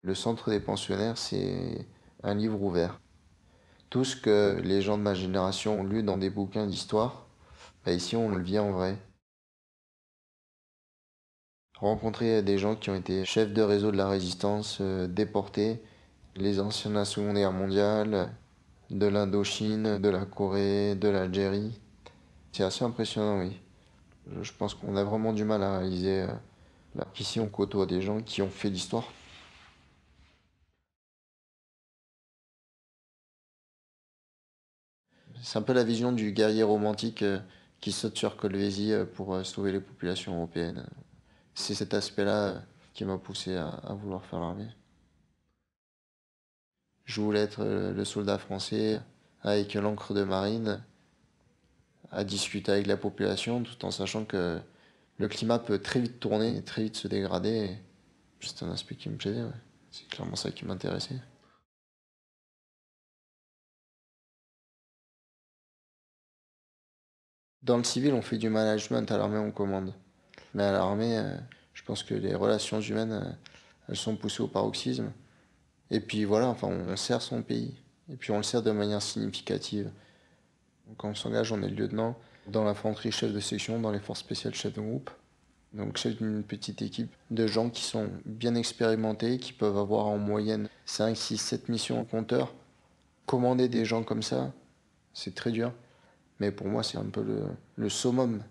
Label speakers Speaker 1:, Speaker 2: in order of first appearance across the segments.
Speaker 1: Le centre des pensionnaires, c'est un livre ouvert. Tout ce que les gens de ma génération ont lu dans des bouquins d'histoire, bah ici on le vit en vrai. Rencontrer des gens qui ont été chefs de réseau de la résistance, déportés, les anciens de la Seconde Guerre mondiale, de l'Indochine, de la Corée, de l'Algérie. C'est assez impressionnant, oui. Je pense qu'on a vraiment du mal à réaliser qu'ici on côtoie des gens qui ont fait l'histoire. C'est un peu la vision du guerrier romantique qui saute sur Kolwezi pour sauver les populations européennes. C'est cet aspect-là qui m'a poussé à vouloir faire l'armée. Je voulais être le soldat français avec l'encre de marine, à discuter avec la population tout en sachant que le climat peut très vite tourner et très vite se dégrader. C'est un aspect qui me plaisait, ouais. C'est clairement ça qui m'intéressait. Dans le civil, on fait du management, à l'armée, on commande. Mais à l'armée, je pense que les relations humaines, elles sont poussées au paroxysme. Et puis voilà, enfin, on sert son pays. Et puis on le sert de manière significative. Quand on s'engage, on est lieutenant. Dans l'infanterie, chef de section. Dans les forces spéciales, chef de groupe. Donc chef d'une petite équipe de gens qui sont bien expérimentés, qui peuvent avoir en moyenne 5, 6, 7 missions au compteur. Commander des gens comme ça, c'est très dur. Mais pour moi, c'est un peu le summum.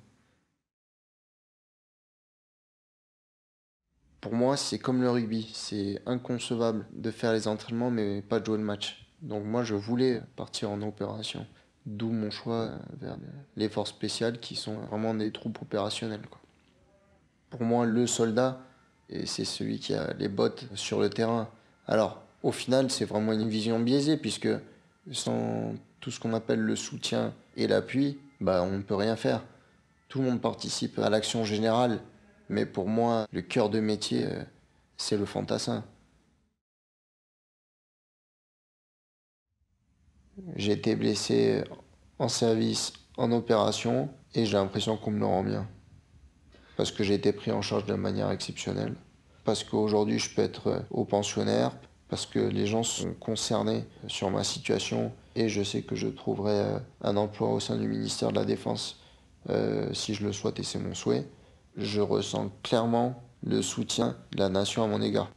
Speaker 1: Pour moi, c'est comme le rugby. C'est inconcevable de faire les entraînements mais pas de jouer le match. Donc moi, je voulais partir en opération. D'où mon choix vers les forces spéciales qui sont vraiment des troupes opérationnelles, quoi. Pour moi, le soldat, c'est celui qui a les bottes sur le terrain. Alors, au final, c'est vraiment une vision biaisée puisque sans tout ce qu'on appelle le soutien et l'appui, bah, on ne peut rien faire. Tout le monde participe à l'action générale, mais pour moi, le cœur de métier, c'est le fantassin. J'ai été blessé en service, en opération, et j'ai l'impression qu'on me le rend bien. Parce que j'ai été pris en charge de manière exceptionnelle. Parce qu'aujourd'hui, je peux être au pensionnaire, parce que les gens sont concernés sur ma situation, et je sais que je trouverai un emploi au sein du ministère de la Défense si je le souhaite, et c'est mon souhait. Je ressens clairement le soutien de la nation à mon égard.